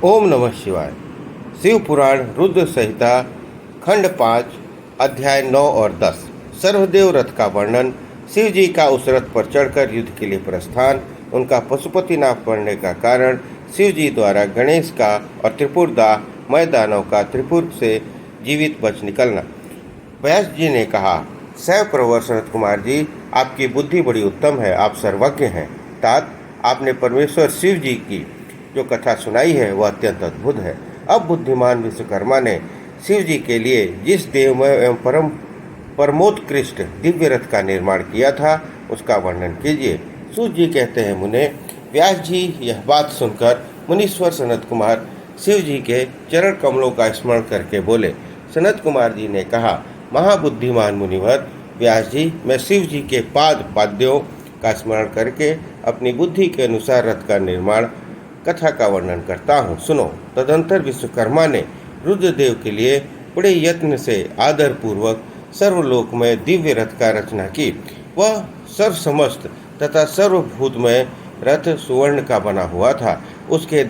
ओम नमः शिवाय। शिव पुराण रुद्र संहिता खंड 5 अध्याय 9 और 10। सर्वदेव रथ का वर्णन। शिव जी का उस रथ पर चढ़कर युद्ध के लिए प्रस्थान। उनका पशुपति नाम पड़ने का कारण। शिव जी द्वारा गणेश का और त्रिपुरदाह मैदानों का त्रिपुर से जीवित बच निकलना। व्यास जी ने कहा, सैव प्रवर सनत कुमार जी, आपकी बुद्धि बड़ी उत्तम है, आप सर्वज्ञ हैं। तात, आपने परमेश्वर शिव जी की जो कथा सुनाई है वह अत्यंत अद्भुत है। अब बुद्धिमान विश्वकर्मा ने शिव जी के लिए जिस देवमय एवं परमोत्कृष्ट दिव्य रथ का निर्माण किया था उसका वर्णन कीजिए। सूत जी कहते हैं, मुने, व्यास जी यह बात सुनकर मुनीश्वर सनत कुमार शिव जी के चरण कमलों का स्मरण करके बोले। सनत कुमार जी ने कहा, महाबुद्धिमान मुनिवर व्यास जी, मैं शिव जी के पाद्यों का स्मरण करके अपनी बुद्धि के अनुसार रथ का निर्माण कथा का वर्णन करता हूँ, सुनो। तदंतर विश्वकर्मा ने रुद्रदेव के लिए बड़े यत्न से आदर पूर्वक सर्वलोकमय दिव्य रथ का रचना की। वह सर्वसमस्त तथा सर्वभूतमय रथ सुवर्ण का बना हुआ था। उसके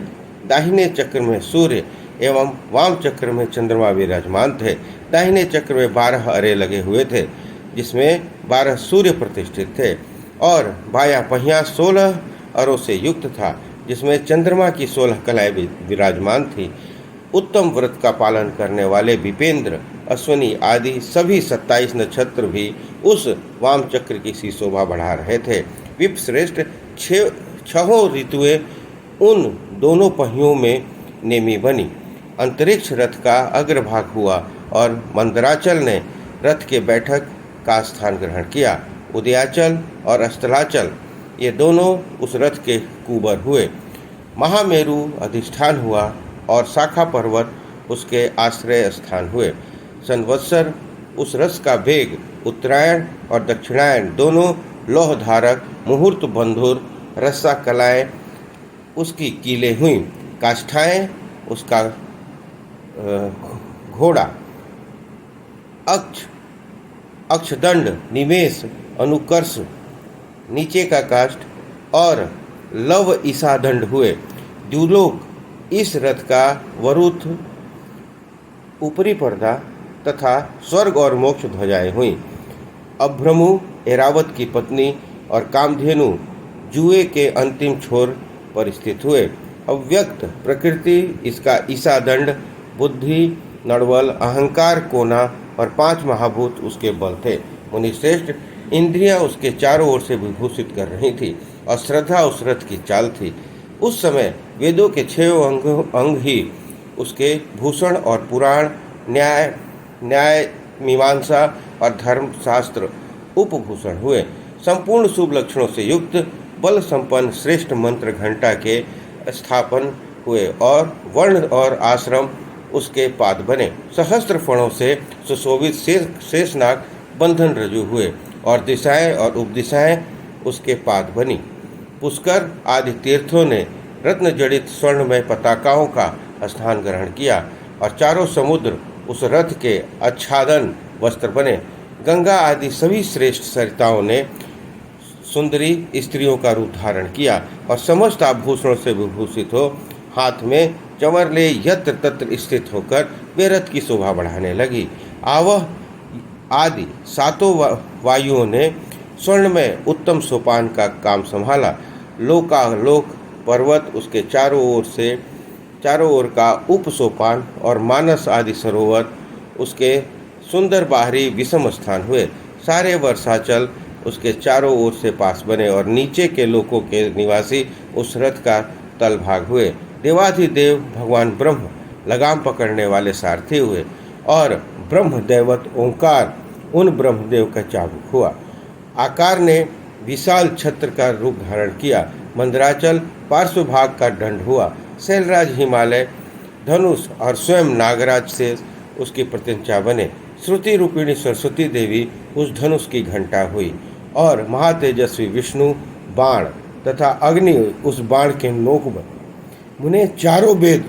दाहिने चक्र में सूर्य एवं वाम चक्र में चंद्रमा विराजमान थे। दाहिने चक्र में 12 अरे लगे हुए थे, जिसमें 12 सूर्य प्रतिष्ठित थे, और बायां पहिया 16 अरों से युक्त था, जिसमें चंद्रमा की 16 कलाएं विराजमान थी। उत्तम व्रत का पालन करने वाले विपेंद्र, अश्विनी आदि सभी 27 नक्षत्र भी उस वाम चक्र की सी शोभा बढ़ा रहे थे। विप्रश्रेष्ठ छहों ऋतुएं उन दोनों पहियों में नेमी बनी। अंतरिक्ष रथ का अग्रभाग हुआ और मंदराचल ने रथ के बैठक का स्थान ग्रहण किया। उदयाचल और अस्ताचल ये दोनों उस रथ के कुबर हुए। महामेरु अधिष्ठान हुआ और शाखा पर्वत उसके आश्रय स्थान हुए। संवत्सर उस रथ का वेग, उत्तरायण और दक्षिणायन दोनों लौह धारक मुहूर्त बंधुर रस्सा कलाएं उसकी कीलें हुई। काष्ठाएं उसका घोड़ा, अक्षदंड, निमेष, अनुकर्ष नीचे का काष्ठ और लव ईसादंड हुए। द्युलोक इस रथ का वरुथ ऊपरी पर्दा तथा स्वर्ग और मोक्ष ध्वजाएं हुई। अभ्रमु ऐरावत की पत्नी और कामधेनु जुए के अंतिम छोर पर स्थित हुए। अव्यक्त प्रकृति इसका ईसादंड, बुद्धि, नड़वल, अहंकार, कोना और 5 महाभूत उसके बल थे। मुनिश्रेष्ठ, इंद्रियां उसके चारों ओर से विभूषित कर रही थी और श्रद्धा उस रथ की चाल थी। उस समय वेदों के 6 अंग ही उसके भूषण और पुराण, न्याय मीमांसा और धर्मशास्त्र उपभूषण हुए। संपूर्ण शुभ लक्षणों से युक्त बल संपन्न श्रेष्ठ मंत्र घंटा के स्थापन हुए और वर्ण और आश्रम उसके पाद बने। सहस्त्र फणों से सुशोभित शेषनाग बंधन रजू हुए और दिशाएं और उपदिशाएं उसके पाद बनी। पुष्कर आदि तीर्थों ने रत्न जड़ित स्वर्णमय पताकाओं का स्थान ग्रहण किया और चारों समुद्र उस रथ के आच्छादन वस्त्र बने। गंगा आदि सभी श्रेष्ठ सरिताओं ने सुंदरी स्त्रियों का रूप धारण किया और समस्त आभूषणों से विभूषित हो हाथ में चंवर ले यत्र तत्र स्थित होकर वे रथ की शोभा बढ़ाने लगी। आवह आदि 7 वायुओं ने स्वर्णमय उत्तम सोपान का काम संभाला। लोकालोक पर्वत उसके चारों ओर का उप सोपान और मानस आदि सरोवर उसके सुंदर बाहरी विषम स्थान हुए। सारे वर्षाचल उसके चारों ओर से पास बने और नीचे के लोकों के निवासी उस रथ का तलभाग हुए। देवाधिदेव भगवान ब्रह्म लगाम पकड़ने वाले सारथी हुए और ब्रह्म दैवत ओंकार उन ब्रह्मदेव का चाबुक हुआ। आकार ने विशाल छत्र का रूप धारण किया। मंदराचल पार्श्वभाग का दंड हुआ। शैलराज हिमालय धनुष और स्वयं नागराज से उसकी प्रतिष्ठा बने। श्रुति रूपिणी सरस्वती देवी उस धनुष की घंटा हुई और महातेजस्वी विष्णु बाण तथा अग्नि उस बाण के नोक बने। मुने, चारों वेद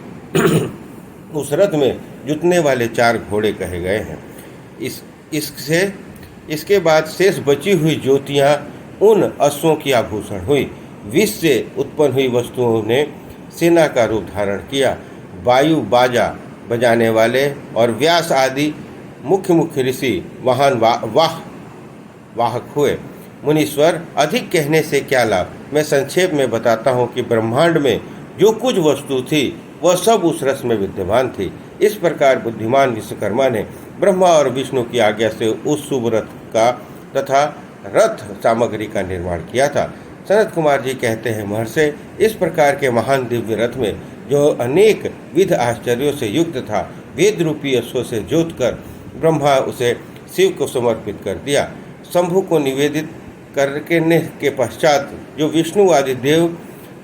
उस रथ में जुतने वाले 4 घोड़े कहे गए हैं। इसके बाद शेष बची हुई ज्योतियाँ उन अश्वों की आभूषण हुई। विष से उत्पन्न हुई वस्तुओं ने सेना का रूप धारण किया वायु बाजा बजाने वाले और व्यास आदि मुख्य मुख्य ऋषि महान वाहक हुए। मुनीश्वर, अधिक कहने से क्या लाभ, मैं संक्षेप में बताता हूँ कि ब्रह्मांड में जो कुछ वस्तु थी वह सब उस रस में विद्यमान थी। इस प्रकार बुद्धिमान विश्वकर्मा ने ब्रह्मा और विष्णु की आज्ञा से उस शुभ रथ का तथा रथ सामग्री का निर्माण किया था। सनत कुमार जी कहते हैं, महर्षि, इस प्रकार के महान दिव्य रथ में जो अनेक विध आश्चर्यों से युक्त था, वेद रूपी अश्व से जोत कर ब्रह्मा उसे शिव को समर्पित कर दिया। शंभु को निवेदित करने के पश्चात जो विष्णु आदि देव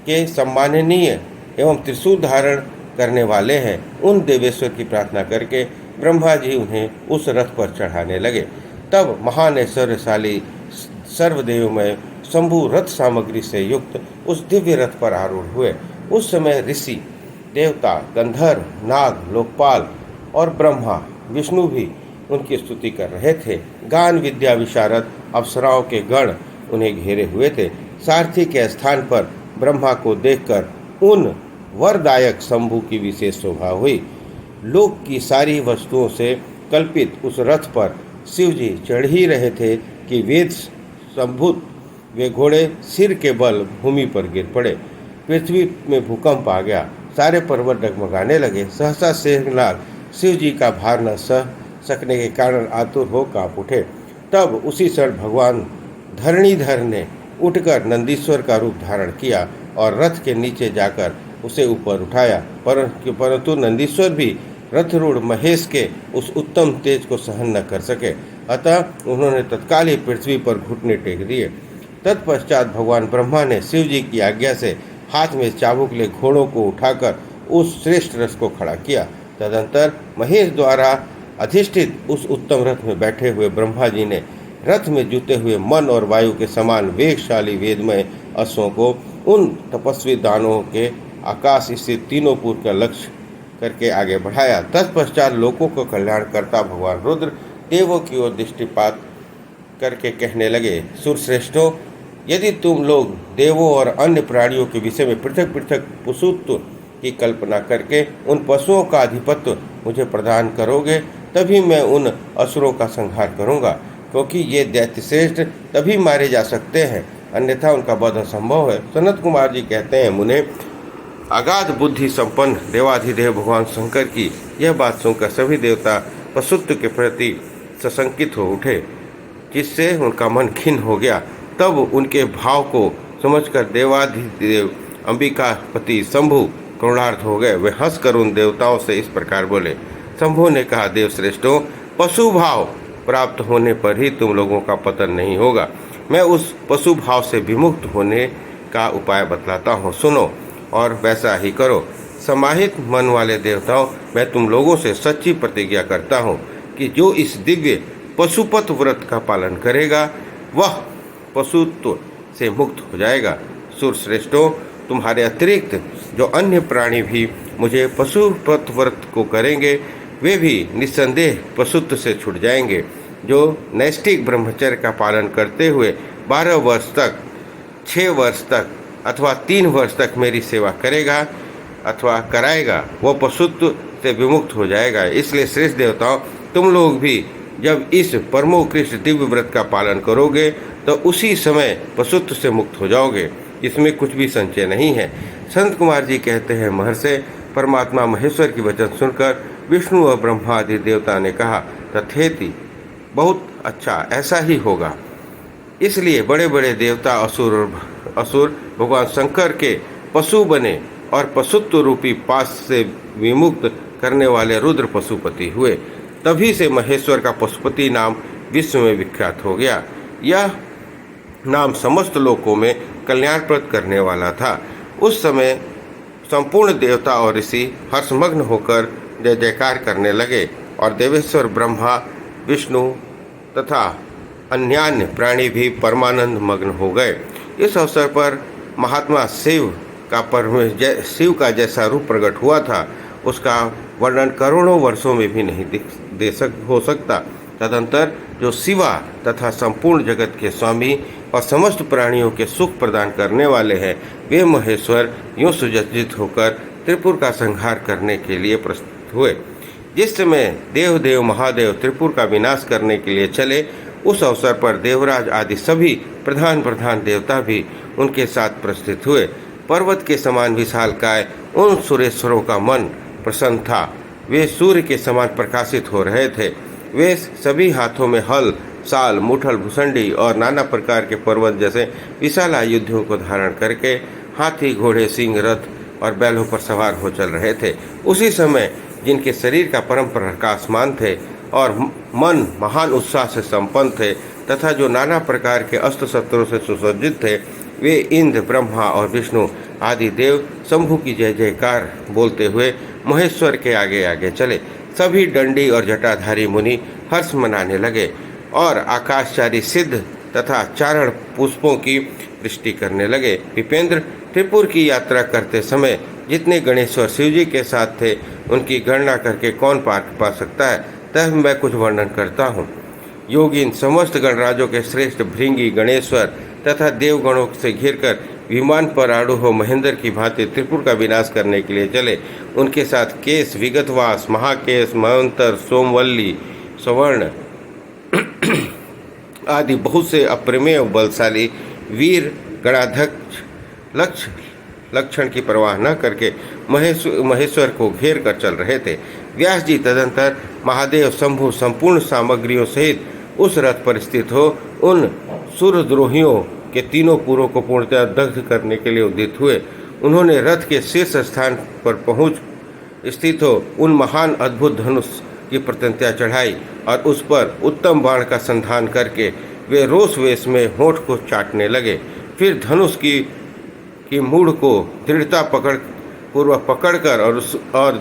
के सम्माननीय एवं त्रिशूल धारण करने वाले हैं, उन देवेश्वर की प्रार्थना करके ब्रह्मा जी उन्हें उस रथ पर चढ़ाने लगे। तब महान ऐश्वर्यशाली सर्वदेवमय शंभु रथ सामग्री से युक्त उस दिव्य रथ पर आरूढ़ हुए। उस समय ऋषि, देवता, गंधर्व, नाग, लोकपाल और ब्रह्मा विष्णु भी उनकी स्तुति कर रहे थे। गान विद्या विशारद अप्सराओं के गण उन्हें घेरे हुए थे। सारथी के स्थान पर ब्रह्मा को देखकर उन वरदायक शंभु की विशेष शोभा हुई। लोक की सारी वस्तुओं से कल्पित उस रथ पर शिव जी चढ़ ही रहे थे कि वेद संभूत वे घोड़े सिर के बल भूमि पर गिर पड़े। पृथ्वी में भूकंप आ गया, सारे पर्वत डगमगाने लगे। सहसा शेषनाग शिव जी का भार न सह सकने के कारण आतुर हो कांप उठे। तब उसी क्षण भगवान धरणीधर ने उठकर नंदीश्वर का रूप धारण किया और रथ के नीचे जाकर उसे ऊपर उठाया, परंतु नंदीश्वर भी रथरूढ़ महेश के उस उत्तम तेज को सहन न कर सके। अतः उन्होंने तत्काल ही पृथ्वी पर घुटने टेक दिए। तत्पश्चात भगवान ब्रह्मा ने शिव जी की आज्ञा से हाथ में चाबुक ले घोड़ों को उठाकर उस श्रेष्ठ रथ को खड़ा किया। तदंतर महेश द्वारा अधिष्ठित उस उत्तम रथ में बैठे हुए ब्रह्मा जी ने रथ में जुते हुए मन और वायु के समान वेगशाली वेदमय अश्वों को उन तपस्वी दानवों के आकाश स्थित तीनों पुर का लक्ष्य करके आगे बढ़ाया। तत्पश्चात लोकों को कल्याण करता भगवान रुद्र देवों की ओर दृष्टिपात करके कहने लगे, सुरश्रेष्ठों, यदि तुम लोग देवों और अन्य प्राणियों के विषय में पृथक पृथक पशुत्व की कल्पना करके उन पशुओं का आधिपत्य मुझे प्रदान करोगे, तभी मैं उन असुरों का संहार करूंगा, क्योंकि ये दैत्य श्रेष्ठ तभी मारे जा सकते हैं, अन्यथा उनका वध असंभव है। सनत कुमार जी कहते हैं, मुने, अगाध बुद्धि संपन्न देवाधिदेव भगवान शंकर की यह बात सुनकर सभी देवता पशुत्व के प्रति सशंकित हो उठे, जिससे उनका मन खिन्न हो गया। तब उनके भाव को समझकर देवाधिदेव अंबिकापति शंभु करुणार्थ हो गए। वे हंसकर उन देवताओं से इस प्रकार बोले। शंभु ने कहा, देव श्रेष्ठों, पशु भाव प्राप्त होने पर ही तुम लोगों का पतन नहीं होगा। मैं उस पशु भाव से विमुक्त होने का उपाय बतलाता हूँ, सुनो और वैसा ही करो। समाहित मन वाले देवताओं, मैं तुम लोगों से सच्ची प्रतिज्ञा करता हूँ कि जो इस दिव्य पशुपत व्रत का पालन करेगा वह पशुत्व से मुक्त हो जाएगा। सुरश्रेष्ठों, तुम्हारे अतिरिक्त जो अन्य प्राणी भी मुझे पशुपत व्रत को करेंगे वे भी निस्संदेह पशुत्व से छूट जाएंगे। जो नैष्ठिक ब्रह्मचर्य का पालन करते हुए 12 वर्ष तक, 6 वर्ष तक अथवा 3 वर्ष तक मेरी सेवा करेगा अथवा कराएगा, वह पशुत्व से विमुक्त हो जाएगा। इसलिए श्रेष्ठ देवताओं, तुम लोग भी जब इस परमोत्कृष्ट दिव्य व्रत का पालन करोगे तो उसी समय पशुत्व से मुक्त हो जाओगे, इसमें कुछ भी संशय नहीं है। संत कुमार जी कहते हैं, महर्षि, परमात्मा महेश्वर की वचन सुनकर विष्णु और ब्रह्मा आदि देवता ने कहा, तथेति, बहुत अच्छा, ऐसा ही होगा। इसलिए बड़े बड़े देवता असुर भगवान शंकर के पशु बने और पशुत्व रूपी पास से विमुक्त करने वाले रुद्र पशुपति हुए। तभी से महेश्वर का पशुपति नाम विश्व में विख्यात हो गया। यह नाम समस्त लोकों में कल्याणप्रद करने वाला था। उस समय संपूर्ण देवता और ऋषि हर्षमग्न होकर जय जयकार करने लगे और देवेश्वर ब्रह्मा, विष्णु तथा अन्यान्य प्राणी भी परमानंद मग्न हो गए। इस अवसर पर महात्मा शिव का जैसा रूप प्रकट हुआ था उसका वर्णन करोड़ों वर्षों में भी नहीं हो सकता। तदंतर जो शिवा तथा संपूर्ण जगत के स्वामी और समस्त प्राणियों के सुख प्रदान करने वाले हैं, वे महेश्वर यूँ सुसज्जित होकर त्रिपुर का संहार करने के लिए प्रस्तुत हुए। जिस समय देव महादेव त्रिपुर का विनाश करने के लिए चले, उस अवसर पर देवराज आदि सभी प्रधान प्रधान देवता भी उनके साथ प्रस्थित हुए। पर्वत के समान विशालकाय उन सुरेश्वरों का मन प्रसन्न था। वे सूर्य के समान प्रकाशित हो रहे थे। वे सभी हाथों में हल, साल, मुठल, भुसंडी और नाना प्रकार के पर्वत जैसे विशाल आयुधों को धारण करके हाथी, घोड़े, सिंह, रथ और बैलों पर सवार हो चल रहे थे। उसी समय जिनके शरीर का परम प्रकाशमान थे और मन महान उत्साह से संपन्न थे तथा जो नाना प्रकार के अस्त्र शस्त्रों से सुसज्जित थे, वे इंद्र, ब्रह्मा और विष्णु आदि देव शंभु की जय जयकार बोलते हुए महेश्वर के आगे आगे चले। सभी दंडी और जटाधारी मुनि हर्ष मनाने लगे और आकाशचारी सिद्ध तथा चारण पुष्पों की वृष्टि करने लगे। विपेंद्र, त्रिपुर की यात्रा करते समय जितने गणेश्वर शिव जी के साथ थे, उनकी गणना करके कौन पा सकता है, तब मैं कुछ वर्णन करता हूँ। योगिन समस्त गणराजों के श्रेष्ठ भृंगी गणेश्वर तथा देवगणों से घिरकर विमान पर आरूढ़ महेंद्र की भांति त्रिपुर का विनाश करने के लिए चले। उनके साथ केस, विगतवास, महाकेश, महंतर, सोमवल्ली, स्वर्ण आदि बहुत से अप्रमेय बलशाली वीर गणाध्यक्ष लक्षण की परवाह न करके महेश्वर को घेर कर चल रहे थे। व्यास जी तदंतर महादेव, शंभु संपूर्ण सामग्रियों सहित उस रथ पर स्थित हो उन सूरद्रोहियों के तीनों पुरों को पूर्णतः दग्ध करने के लिए उद्यत हुए। उन्होंने रथ के शीर्ष स्थान पर पहुंच स्थित हो उन महान अद्भुत धनुष की प्रतिज्ञा चढ़ाई और उस पर उत्तम बाण का संधान करके वे रोष वेश में होंठ को चाटने लगे। फिर धनुष की मूढ़ को दृढ़ता पूर्वक पकड़कर और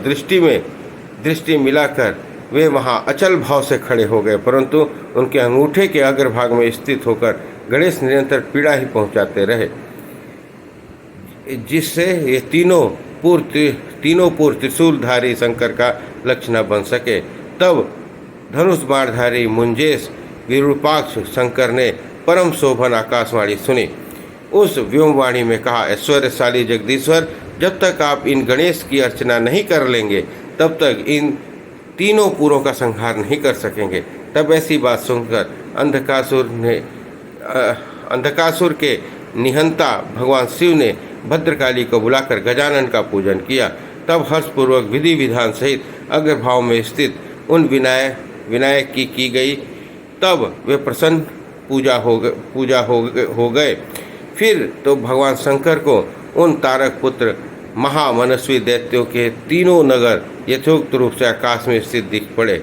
दृष्टि मिलाकर वे वहां अचल भाव से खड़े हो गए, परंतु उनके अंगूठे के अग्रभाग में स्थित होकर गणेश निरंतर पीड़ा ही पहुंचाते रहे, जिससे ये तीनों पूर्व त्रिशूलधारी शंकर का लक्ष्य न बन सके। तब धनुष बाणधारी मुंजेश विरूपाक्ष शंकर ने परम शोभन आकाशवाणी सुनी। उस व्योमवाणी में कहा, ऐश्वर्यशाली जगदीश्वर, जब तक आप इन गणेश की अर्चना नहीं कर लेंगे, तब तक इन तीनों पुरों का संहार नहीं कर सकेंगे। तब ऐसी बात सुनकर अंधकासुर के निहंता भगवान शिव ने भद्रकाली को बुलाकर गजानन का पूजन किया। तब हर्षपूर्वक विधि विधान सहित अग्रभाव में स्थित उन विनायक की गई। तब वे प्रसन्न पूजा हो गए। फिर तो भगवान शंकर को उन तारक पुत्र महामनस्वी दैत्यों के तीनों नगर यथोक्त रूप से आकाश में स्थित दिख पड़े।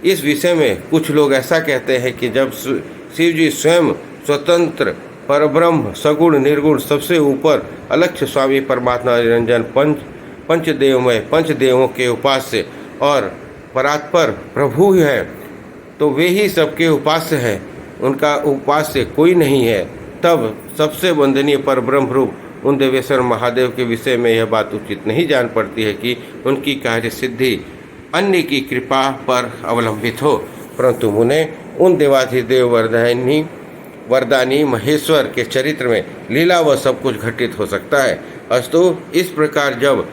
इस विषय में कुछ लोग ऐसा कहते हैं कि जब शिव जी स्वयं स्वतंत्र परब्रह्म सगुण निर्गुण सबसे ऊपर अलक्ष्य स्वामी परमात्मा निरंजन पंचदेवों के उपास्य और परात्पर प्रभु है, तो वे ही सबके उपास्य हैं, उनका उपास्य कोई नहीं है। तब सबसे वंदनीय परब्रह्म रूप उन देवेश्वर महादेव के विषय में यह बात उचित नहीं जान पड़ती है कि उनकी कार्य सिद्धि अन्य की कृपा पर अवलंबित हो, परंतु मुने उन देवाधिदेव वरदानी महेश्वर के चरित्र में लीला व सब कुछ घटित हो सकता है। अस्तु इस प्रकार जब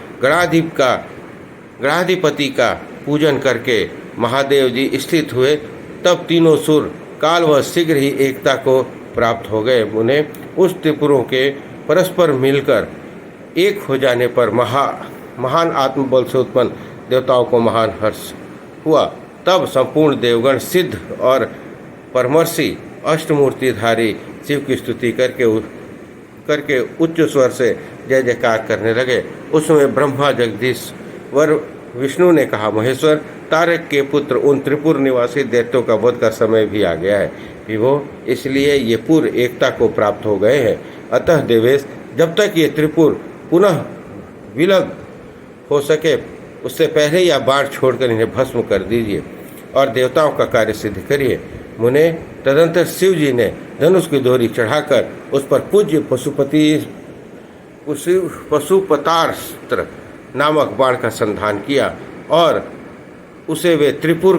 गणाधिपति का पूजन करके महादेव जी स्थित हुए, तब तीनों सुर काल व शीघ्र ही एकता को प्राप्त हो गए। उन्हें उस त्रिपुरों के परस्पर मिलकर एक हो जाने पर महान आत्मबल से उत्पन्न देवताओं को महान हर्ष हुआ। तब संपूर्ण देवगण सिद्ध और परमर्षि अष्टमूर्तिधारी शिव की स्तुति करके उच्च स्वर से जय जयकार करने लगे। उस समय ब्रह्मा जगदीश्वर विष्णु ने कहा, महेश्वर, तारक के पुत्र उन त्रिपुर निवासी दैत्यों का वध का समय भी आ गया है। विभो, इसलिए ये पूर्व एकता को प्राप्त हो गए हैं। अतः देवेश, जब तक ये त्रिपुर पुनः विलग हो सके, उससे पहले या बाढ़ छोड़कर इन्हें भस्म कर दीजिए और देवताओं का कार्य सिद्ध करिए। मुने, तदंतर शिव जी ने धनुष की डोरी चढ़ाकर उस पर पूज्य पशुपतास्त्र नामक बाण का संधान किया और उसे वे त्रिपुर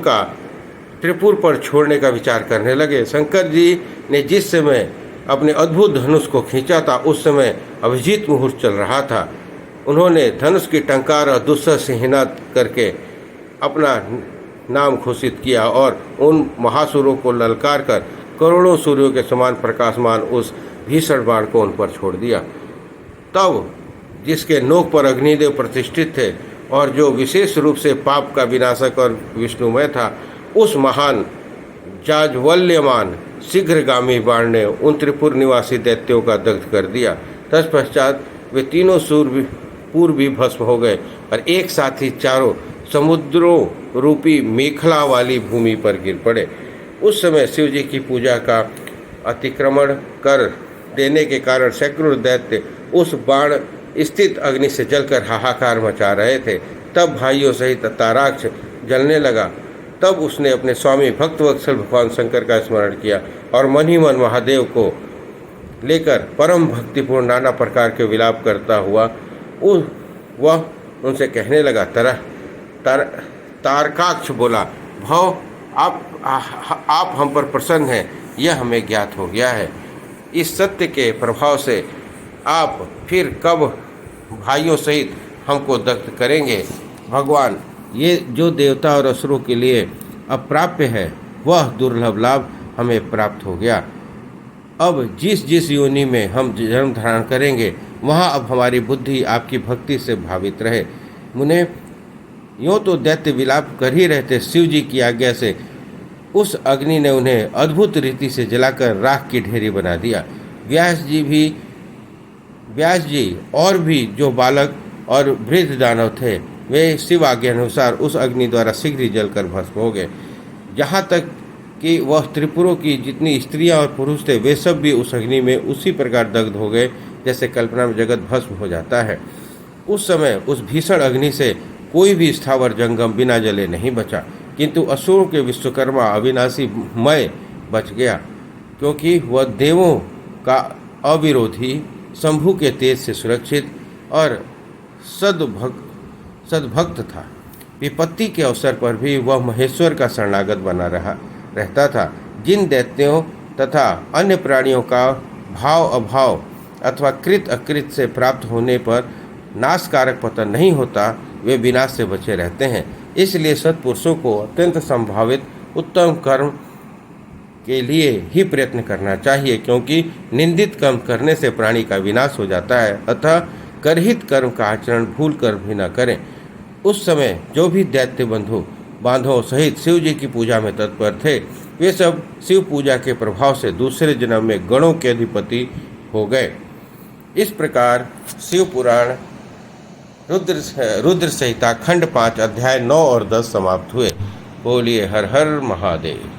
पर छोड़ने का विचार करने लगे। शंकर जी ने जिस समय अपने अद्भुत धनुष को खींचा था, उस समय अभिजीत मुहूर्त चल रहा था। उन्होंने धनुष की टंकार और दुस्सह से हिना करके अपना नाम घोषित किया और उन महासुरों को ललकार कर करोड़ों सूर्यों के समान प्रकाशमान उस भीषण बाण को उन पर छोड़ दिया। तब जिसके नोक पर अग्निदेव प्रतिष्ठित थे और जो विशेष रूप से पाप का विनाशक और विष्णुमय था, उस महान जाज्वल्यमान शीघ्रगामी बाण ने उन त्रिपुर निवासी दैत्यों का दग्ध कर दिया। तत्पश्चात वे तीनों सूर भी भस्म हो गए और एक साथ ही चारों समुद्रों रूपी मेखला वाली भूमि पर गिर पड़े। उस समय शिव जी की पूजा का अतिक्रमण कर देने के कारण सैकड़ों दैत्य उस बाण स्थित अग्नि से जलकर हाहाकार मचा रहे थे। तब भाइयों सहित ताराक्ष जलने लगा। तब उसने अपने स्वामी भक्तवत्सल भगवान शंकर का स्मरण किया और मन ही मन महादेव को लेकर परम भक्तिपूर्ण नाना प्रकार के विलाप करता हुआ वह उनसे कहने लगा। तारकाक्ष बोला, भव आप हम पर प्रसन्न हैं, यह हमें ज्ञात हो गया है। इस सत्य के प्रभाव से आप फिर कब भाइयों सहित हमको दग्ध करेंगे? भगवान, ये जो देवता और असुरों के लिए अप्राप्य है, वह दुर्लभ लाभ हमें प्राप्त हो गया। अब जिस योनि में हम जन्म धारण करेंगे, वहाँ अब हमारी बुद्धि आपकी भक्ति से भावित रहे। मुने, यूँ तो दैत्य विलाप कर ही रहते, शिव जी की आज्ञा से उस अग्नि ने उन्हें अद्भुत रीति से जलाकर राख की ढेरी बना दिया। व्यास जी और भी जो बालक और वृद्ध दानव थे, वे शिव आज्ञा अनुसार उस अग्नि द्वारा शीघ्र ही जलकर भस्म हो गए। यहाँ तक कि वह त्रिपुरों की जितनी स्त्रियां और पुरुष थे, वे सब भी उस अग्नि में उसी प्रकार दग्ध हो गए जैसे कल्पना में जगत भस्म हो जाता है। उस समय उस भीषण अग्नि से कोई भी स्थावर जंगम बिना जले नहीं बचा, किंतु असुरों के विश्वकर्मा अविनाशी मय बच गया, क्योंकि वह देवों का अविरोधी शंभु के तेज से सुरक्षित और सद्भक्त था। विपत्ति के अवसर पर भी वह महेश्वर का शरणागत बना रहता था। जिन दैत्यों तथा अन्य प्राणियों का भाव अभाव अथवा कृत अकृत से प्राप्त होने पर नाशकारक पतन नहीं होता, वे विनाश से बचे रहते हैं। इसलिए सत्पुरुषों को अत्यंत संभावित उत्तम कर्म के लिए ही प्रयत्न करना चाहिए, क्योंकि निंदित कर्म करने से प्राणी का विनाश हो जाता है। अतः करहित कर्म का आचरण भूल कर भी न करें। उस समय जो भी दैत्य बांधवों सहित शिव जी की पूजा में तत्पर थे, वे सब शिव पूजा के प्रभाव से दूसरे जन्म में गणों के अधिपति हो गए। इस प्रकार शिव पुराण रुद्र संहिता खंड 5 अध्याय 9 और 10 समाप्त हुए। बोलिए हर हर महादेव।